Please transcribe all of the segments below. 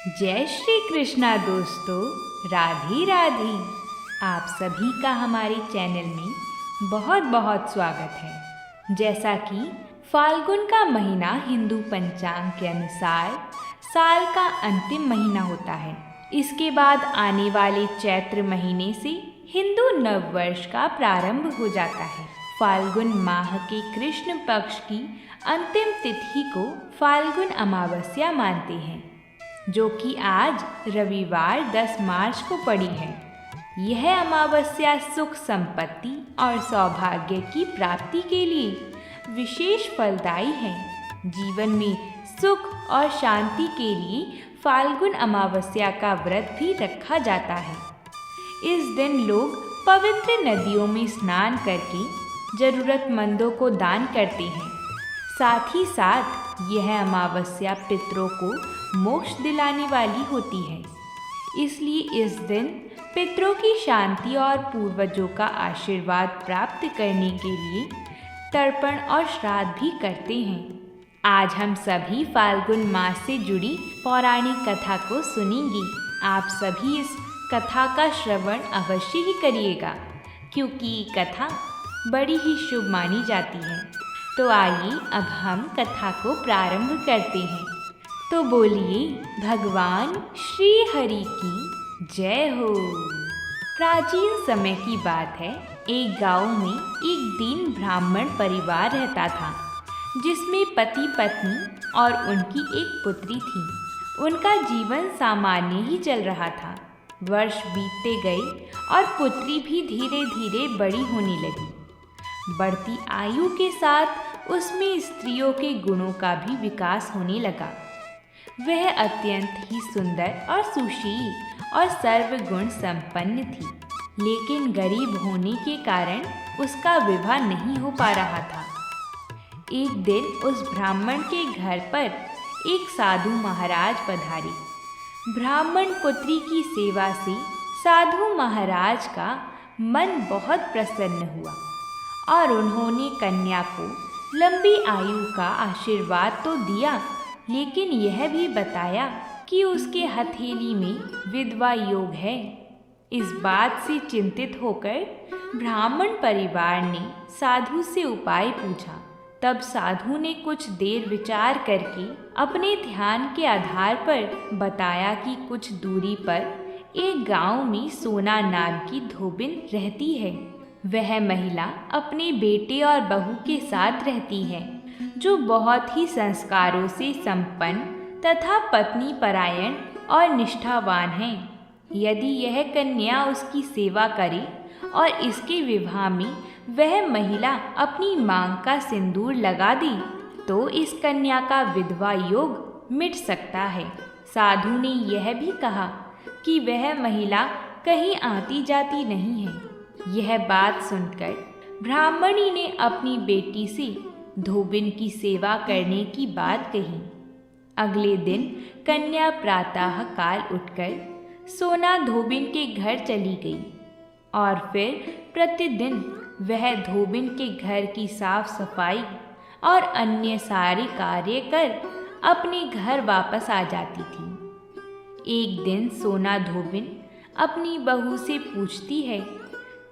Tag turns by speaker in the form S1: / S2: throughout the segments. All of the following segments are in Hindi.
S1: जय श्री कृष्णा दोस्तों, राधे राधे। आप सभी का हमारे चैनल में बहुत बहुत स्वागत है। जैसा कि फाल्गुन का महीना हिंदू पंचांग के अनुसार साल का अंतिम महीना होता है। इसके बाद आने वाले चैत्र महीने से हिंदू नववर्ष का प्रारंभ हो जाता है। फाल्गुन माह के कृष्ण पक्ष की अंतिम तिथि को फाल्गुन अमावस्या मानते हैं, जो कि आज रविवार 10 मार्च को पड़ी है। यह अमावस्या सुख संपत्ति और सौभाग्य की प्राप्ति के लिए विशेष फलदायी है। जीवन में सुख और शांति के लिए फाल्गुन अमावस्या का व्रत भी रखा जाता है। इस दिन लोग पवित्र नदियों में स्नान करके जरूरतमंदों को दान करते हैं। साथ ही साथ यह अमावस्या पितरों को मोक्ष दिलाने वाली होती है। इसलिए इस दिन पितरों की शांति और पूर्वजों का आशीर्वाद प्राप्त करने के लिए तर्पण और श्राद्ध भी करते हैं। आज हम सभी फाल्गुन मास से जुड़ी पौराणिक कथा को सुनेंगे। आप सभी इस कथा का श्रवण अवश्य ही करिएगा, क्योंकि कथा बड़ी ही शुभ मानी जाती है। तो आइए अब हम कथा को प्रारंभ करते हैं। तो बोलिए भगवान श्री हरि की जय हो। प्राचीन समय की बात है। एक गांव में एक दीन ब्राह्मण परिवार रहता था, जिसमें पति पत्नी और उनकी एक पुत्री थी। उनका जीवन सामान्य ही चल रहा था। वर्ष बीतते गए और पुत्री भी धीरे धीरे बड़ी होने लगी। बढ़ती आयु के साथ उसमें स्त्रियों के गुणों का भी विकास होने लगा। वह अत्यंत ही सुंदर और सुशील और सर्वगुण संपन्न थी, लेकिन गरीब होने के कारण उसका विवाह नहीं हो पा रहा था। एक दिन उस ब्राह्मण के घर पर एक साधु महाराज पधारे। ब्राह्मण पुत्री की सेवा से साधु महाराज का मन बहुत प्रसन्न हुआ और उन्होंने कन्या को लंबी आयु का आशीर्वाद तो दिया, लेकिन यह भी बताया कि उसके हथेली में विधवा योग है। इस बात से चिंतित होकर ब्राह्मण परिवार ने साधु से उपाय पूछा। तब साधु ने कुछ देर विचार करके अपने ध्यान के आधार पर बताया कि कुछ दूरी पर एक गांव में सोना नाम की धोबिन रहती है। वह महिला अपने बेटे और बहू के साथ रहती है, जो बहुत ही संस्कारों से संपन्न तथा पत्नी परायण और निष्ठावान है। यदि यह कन्या उसकी सेवा करे और इसके विवाह में वह महिला अपनी मांग का सिंदूर लगा दी, तो इस कन्या का विधवा योग मिट सकता है। साधु ने यह भी कहा कि वह महिला कहीं आती जाती नहीं है। यह बात सुनकर ब्राह्मणी ने अपनी बेटी से धोबिन की सेवा करने की बात कही। अगले दिन कन्या प्रातः काल उठकर सोना धोबिन के घर चली गई और फिर प्रतिदिन वह धोबिन के घर की साफ सफाई और अन्य सारे कार्य कर अपने घर वापस आ जाती थी। एक दिन सोना धोबिन अपनी बहू से पूछती है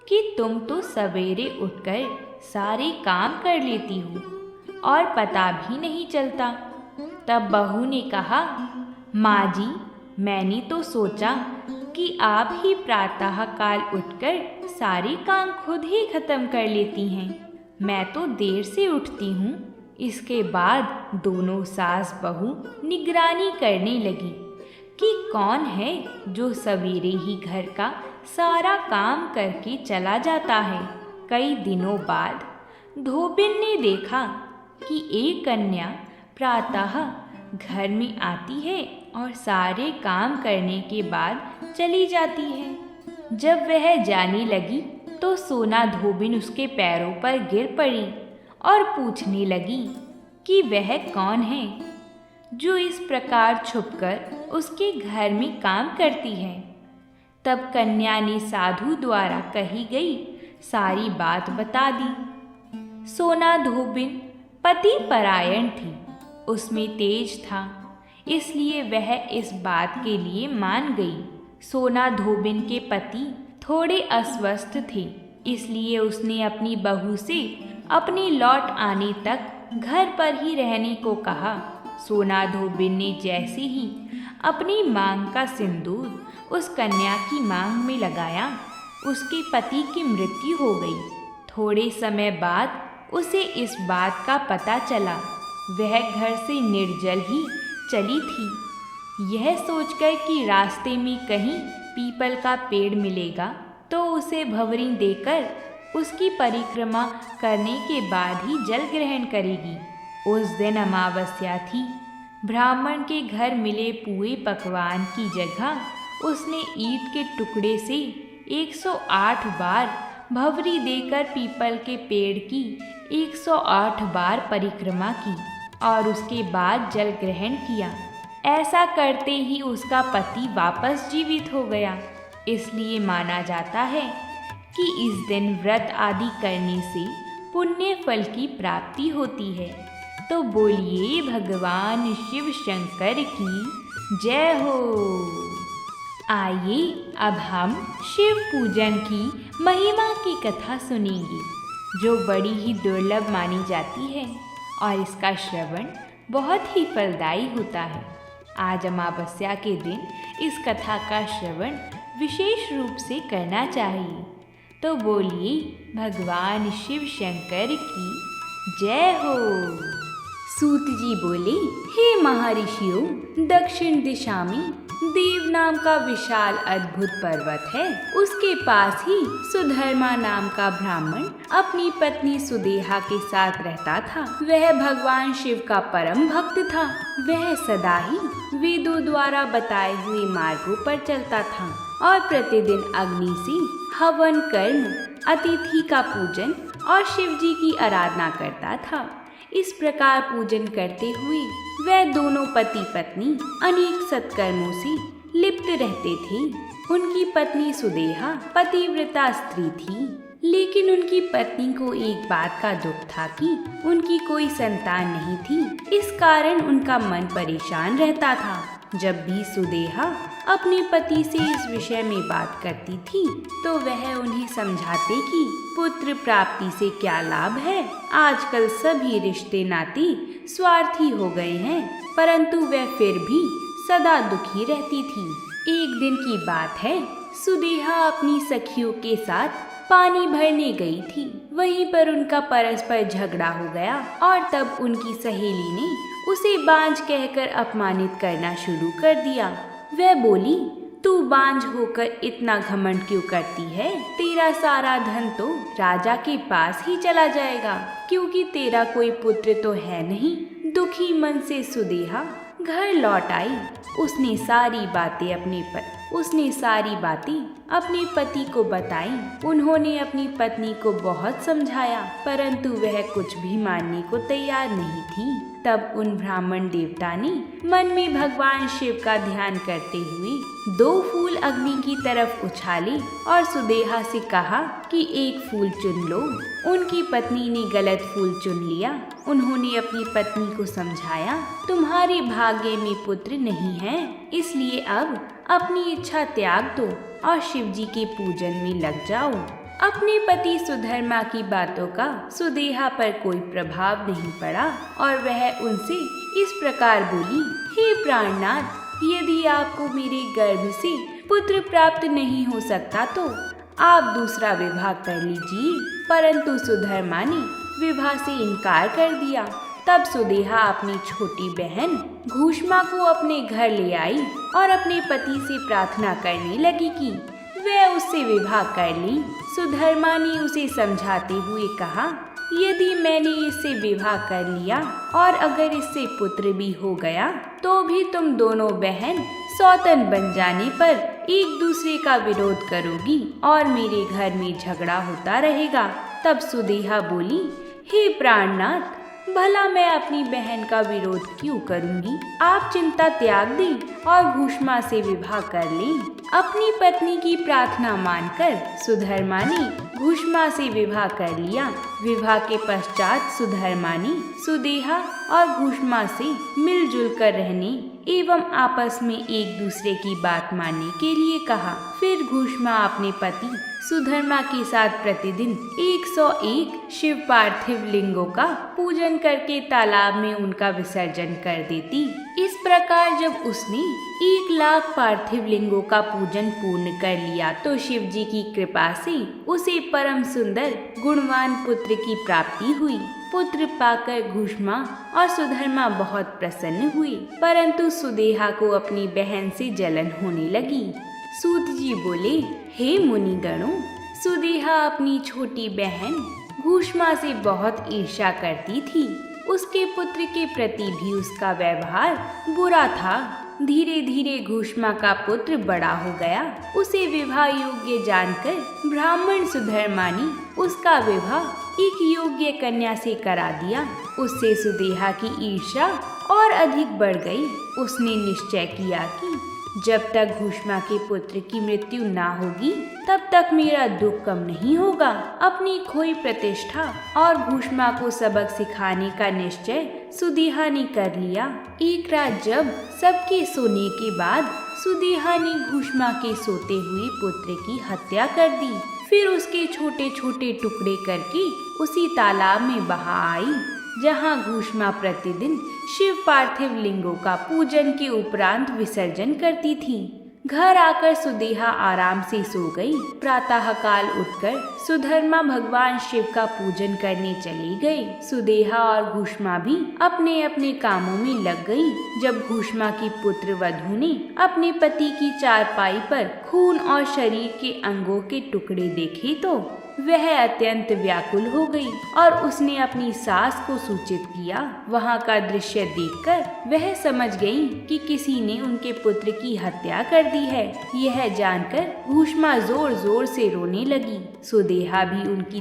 S1: कि तुम तो सवेरे उठकर सारे काम कर लेती हो और पता भी नहीं चलता। तब बहू ने कहा, माँ जी, मैंने तो सोचा कि आप ही प्रातः काल उठकर सारे काम खुद ही खत्म कर लेती हैं। मैं तो देर से उठती हूँ। इसके बाद दोनों सास बहू निगरानी करने लगी कि कौन है जो सवेरे ही घर का सारा काम करके चला जाता है। कई दिनों बाद धोबिन ने देखा कि एक कन्या प्रातः घर में आती है और सारे काम करने के बाद चली जाती है। जब वह जाने लगी तो सोना धोबिन उसके पैरों पर गिर पड़ी और पूछने लगी कि वह कौन है जो इस प्रकार छुपकर उसके घर में काम करती है। तब कन्या ने साधु द्वारा कही गई सारी बात बता दी। सोना धोबिन पति परायण थी, उसमें तेज था। इसलिए वह इस बात के लिए मान गई। सोना धोबिन के पति थोड़े अस्वस्थ थे, इसलिए उसने अपनी बहू से अपने लौट आने तक घर पर ही रहने को कहा। सोना धोबिन ने जैसे ही अपनी मांग का सिंदूर उस कन्या की मांग में लगाया, उसके पति की मृत्यु हो गई। थोड़े समय बाद उसे इस बात का पता चला। वह घर से निर्जल ही चली थी। यह सोचकर कि रास्ते में कहीं पीपल का पेड़ मिलेगा तो उसे भंवरी देकर उसकी परिक्रमा करने के बाद ही जल ग्रहण करेगी। उस दिन अमावस्या थी। ब्राह्मण के घर मिले पुए पकवान की जगह उसने ईंट के टुकड़े से 108 बार भंवरी देकर पीपल के पेड़ की 108 बार परिक्रमा की और उसके बाद जल ग्रहण किया। ऐसा करते ही उसका पति वापस जीवित हो गया। इसलिए माना जाता है कि इस दिन व्रत आदि करने से पुण्य फल की प्राप्ति होती है। तो बोलिए भगवान शिव शंकर की जय हो। आइए अब हम शिव पूजन की महिमा की कथा सुनेंगे, जो बड़ी ही दुर्लभ मानी जाती है और इसका श्रवण बहुत ही फलदायी होता है। आज अमावस्या के दिन इस कथा का श्रवण विशेष रूप से करना चाहिए। तो बोलिए भगवान शिव शंकर की जय हो। सूत जी बोले, हे महर्षियों, दक्षिण दिशा में देव नाम का विशाल अद्भुत पर्वत है। उसके पास ही सुधर्मा नाम का ब्राह्मण अपनी पत्नी सुदेहा के साथ रहता था। वह भगवान शिव का परम भक्त था। वह सदा ही वेदों द्वारा बताए हुए मार्गों पर चलता था और प्रतिदिन अग्नि से हवन कर्म, अतिथि का पूजन और शिव जी की आराधना करता था। इस प्रकार पूजन करते हुए वह दोनों पति पत्नी अनेक सत्कर्मों से लिप्त रहते थे। उनकी पत्नी सुदेहा पतिव्रता स्त्री थी, लेकिन उनकी पत्नी को एक बात का दुख था कि उनकी कोई संतान नहीं थी। इस कारण उनका मन परेशान रहता था। जब भी सुदेहा अपने पति से इस विषय में बात करती थी तो वह उन्हें समझाते कि पुत्र प्राप्ति से क्या लाभ है। आजकल सभी रिश्ते नाते स्वार्थी हो गए हैं, परंतु वह फिर भी सदा दुखी रहती थी। एक दिन की बात है, सुदेहा अपनी सखियों के साथ पानी भरने गई थी। वहीं पर उनका परस्पर झगड़ा हो गया और तब उनकी सहेली ने उसे बांझ कहकर अपमानित करना शुरू कर दिया। वह बोली, तू बांझ होकर इतना घमंड क्यों करती है? तेरा सारा धन तो राजा के पास ही चला जाएगा, क्योंकि तेरा कोई पुत्र तो है नहीं। दुखी मन से सुदेहा घर लौट आई। उसने सारी बातें अपने पति को बताई। उन्होंने अपनी पत्नी को बहुत समझाया, परंतु वह कुछ भी मानने को तैयार नहीं थी। तब उन ब्राह्मण देवता ने मन में भगवान शिव का ध्यान करते हुए 2 फूल अग्नि की तरफ उछाले और सुदेहा से कहा कि एक फूल चुन लो। उनकी पत्नी ने गलत फूल चुन लिया। उन्होंने अपनी पत्नी को समझाया, तुम्हारे भाग्य में पुत्र नहीं है, इसलिए अब अपनी इच्छा त्याग दो और शिव जी के पूजन में लग जाओ। अपने पति सुधर्मा की बातों का सुदेहा पर कोई प्रभाव नहीं पड़ा और वह उनसे इस प्रकार बोली, हे प्राणनाथ, यदि आपको मेरे गर्भ से पुत्र प्राप्त नहीं हो सकता तो आप दूसरा विवाह कर लीजिए। परंतु सुधर्मा ने विवाह से इनकार कर दिया। तब सुदेहा अपनी छोटी बहन घूष्मा को अपने घर ले आई और अपने पति से प्रार्थना करने लगी कि वह उससे विवाह कर ले। सुधर्मा ने उसे समझाते हुए कहा, यदि मैंने इससे विवाह कर लिया और अगर इससे पुत्र भी हो गया तो भी तुम दोनों बहन सौतन बन जाने पर एक दूसरे का विरोध करोगी और मेरे घर में झगड़ा होता रहेगा। तब सुदेहा बोली, हे प्राणनाथ, भला मैं अपनी बहन का विरोध क्यों करूंगी? आप चिंता त्याग दें और घूष्मा से विवाह कर लें। अपनी पत्नी की प्रार्थना मानकर सुधर्मा ने घुष्मा से विवाह कर लिया। विवाह के पश्चात सुधर्मा ने सुदेहा और घुष्मा से मिलजुल कर रहने एवं आपस में एक दूसरे की बात मानने के लिए कहा। फिर घुष्मा अपने पति सुधर्मा के साथ प्रतिदिन 101 शिव पार्थिव लिंगों का पूजन करके तालाब में उनका विसर्जन कर देती। इस प्रकार जब उसने 1,00,000 पार्थिव लिंगों का पूजन पूर्ण कर लिया तो शिव जी की कृपा से उसे परम सुंदर गुणवान पुत्र की प्राप्ति हुई। पुत्र पाकर घुष्मा और सुधर्मा बहुत प्रसन्न हुए, परंतु सुदेहा को अपनी बहन से जलन होने लगी। सूत जी बोले, हे मुनिगणों, सुदेहा अपनी छोटी बहन घुष्मा से बहुत ईर्ष्या करती थी। उसके पुत्र के प्रति भी उसका व्यवहार बुरा था। धीरे धीरे घुष्मा का पुत्र बड़ा हो गया। उसे विवाह योग्य जानकर ब्राह्मण सुधर्मा ने उसका विवाह एक योग्य कन्या से करा दिया। उससे सुदेहा की ईर्ष्या और अधिक बढ़ गई। उसने निश्चय किया कि जब तक घुष्मा के पुत्र की मृत्यु ना होगी तब तक मेरा दुख कम नहीं होगा। अपनी खोई प्रतिष्ठा और घुष्मा को सबक सिखाने का निश्चय सुदेहा ने कर लिया। एक रात जब सबके सोने के बाद सुदेहा ने घुष्मा के सोते हुए पुत्र की हत्या कर दी। फिर उसके छोटे छोटे टुकड़े करके उसी तालाब में बहा आई जहाँ घुष्मा प्रतिदिन शिव पार्थिव लिंगों का पूजन के उपरांत विसर्जन करती थी। घर आकर सुदेहा आराम से सो गई। प्रातः काल उठकर सुधर्मा भगवान शिव का पूजन करने चली गई। सुदेहा और घुष्मा भी अपने अपने कामों में लग गई। जब घुष्मा की पुत्र वधू ने अपने पति की चारपाई पर खून और शरीर के अंगों के टुकड़े देखे तो वह अत्यंत व्याकुल हो गई और उसने अपनी सास को सूचित किया। वहाँ का दृश्य देखकर वह समझ गई कि किसी ने उनके पुत्र की हत्या कर दी है। यह जानकर घुष्मा जोर जोर से रोने लगी। सुदेहा भी उनकी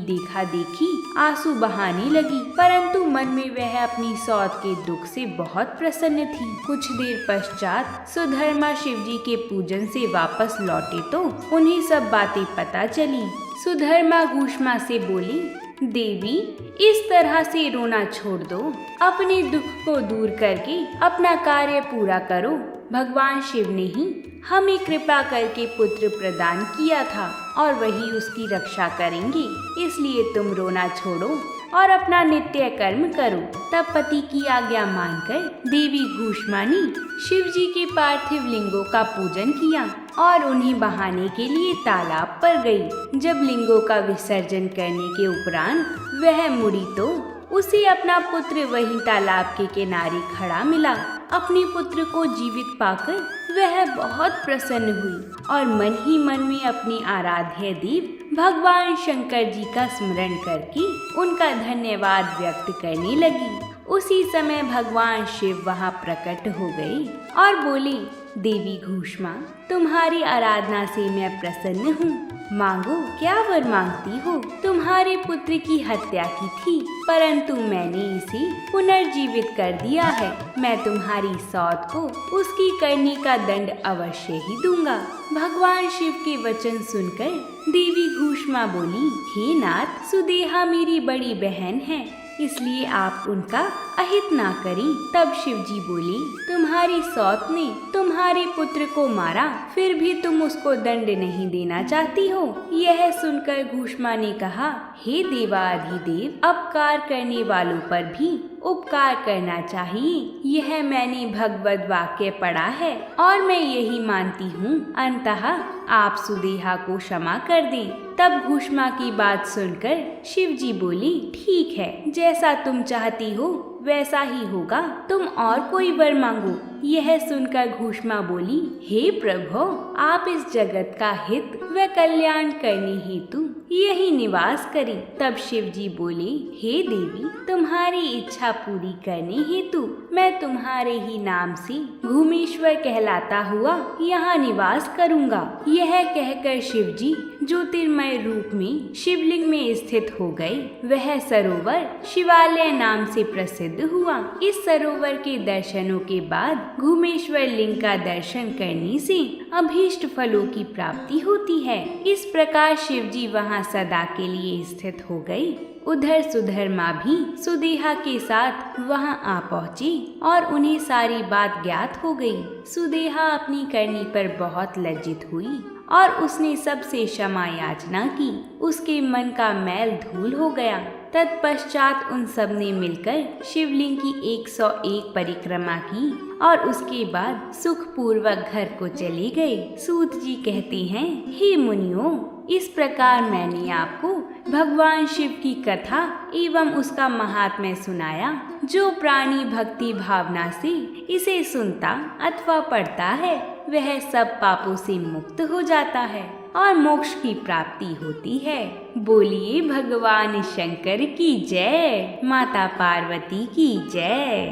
S1: देखा देखी आंसू बहाने लगी, परंतु मन में वह अपनी सौत के दुख से बहुत प्रसन्न थी। कुछ देर पश्चात सुधर्मा शिवजी के पूजन से वापस लौटे तो उन्हें सब बातें पता चली। सुधर्मा घुष्मा से बोली, देवी, इस तरह से रोना छोड़ दो। अपने दुख को दूर करके अपना कार्य पूरा करो। भगवान शिव ने ही हमें कृपा करके पुत्र प्रदान किया था और वही उसकी रक्षा करेंगे। इसलिए तुम रोना छोड़ो और अपना नित्य कर्म करो। तब पति की आज्ञा मानकर देवी घुष्मा ने शिव जी के पार्थिव लिंगों का पूजन किया और उन्हें बहाने के लिए तालाब पर गई। जब लिंगों का विसर्जन करने के उपरांत वह मुड़ी तो उसे अपना पुत्र वहीं तालाब के किनारे खड़ा मिला। अपने पुत्र को जीवित पाकर वह बहुत प्रसन्न हुई और मन ही मन में अपनी आराध्य देव भगवान शंकर जी का स्मरण करके उनका धन्यवाद व्यक्त करने लगी। उसी समय भगवान शिव वहां प्रकट हो गए और बोले, देवी घुष्मा, तुम्हारी आराधना से मैं प्रसन्न हूँ। मांगो, क्या वर मांगती हो? तुम्हारे पुत्र की हत्या की थी, परंतु मैंने इसे पुनर्जीवित कर दिया है। मैं तुम्हारी सौत को उसकी करनी का दंड अवश्य ही दूंगा। भगवान शिव के वचन सुनकर देवी घुष्मा बोली, हे नाथ, सुदेहा मेरी बड़ी बहन है, इसलिए आप उनका अहित ना करें। तब शिव जी बोले, तुम्हारी सौत ने तुम्हारे पुत्र को मारा, फिर भी तुम उसको दंड नहीं देना चाहती हो। यह सुनकर घुष्मा ने कहा, हे देवाधिदेव, अपकार करने वालों पर भी उपकार करना चाहिए। यह मैंने भगवद वाक्य पढ़ा है और मैं यही मानती हूँ। अंततः आप सुदेहा को क्षमा कर दें। तब घुष्मा की बात सुनकर शिव जी बोली, ठीक है, जैसा तुम चाहती हो वैसा ही होगा। तुम और कोई वर मांगो। यह सुनकर घुष्मा बोली, हे प्रभु, आप इस जगत का हित व कल्याण करने हेतु यही निवास करें। तब शिव जी बोले, हे देवी, तुम्हारी इच्छा पूरी करने हेतु मैं तुम्हारे ही नाम से घुमेश्वर कहलाता हुआ यहाँ निवास करूँगा। यह कहकर शिव जी ज्योतिर्मय रूप में शिवलिंग में स्थित हो गए। वह सरोवर शिवालय नाम से प्रसिद्ध हुआ। इस सरोवर के दर्शनों के बाद घुमेश्वर लिंग का दर्शन करने से अभीष्ट फलों की प्राप्ति होती है। इस प्रकार शिवजी वहाँ सदा के लिए स्थित हो गए। उधर सुधर्मा भी सुदेहा के साथ वहां आ पहुंची और उन्हें सारी बात ज्ञात हो गई। सुदेहा अपनी करनी पर बहुत लज्जित हुई और उसने सबसे क्षमा याचना की। उसके मन का मैल धूल हो गया। तत्पश्चात उन सब ने मिलकर शिवलिंग की 101 परिक्रमा की और उसके बाद सुखपूर्वक घर को चले गए। सूत जी कहते हैं, हे मुनियों, इस प्रकार मैंने आपको भगवान शिव की कथा एवं उसका महात्म्य सुनाया। जो प्राणी भक्ति भावना से इसे सुनता अथवा पढ़ता है वह सब पापों से मुक्त हो जाता है और मोक्ष की प्राप्ति होती है। बोलिए भगवान शंकर की जय, माता पार्वती की जय।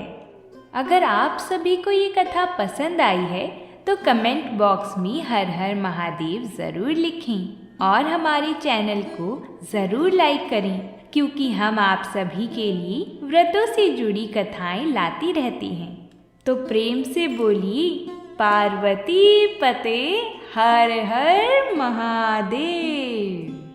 S1: अगर आप सभी को ये कथा पसंद आई है तो कमेंट बॉक्स में हर हर महादेव जरूर लिखें और हमारे चैनल को ज़रूर लाइक करें, क्योंकि हम आप सभी के लिए व्रतों से जुड़ी कथाएं लाती रहती हैं। तो प्रेम से बोलिए पार्वती पते हर हर महादेव।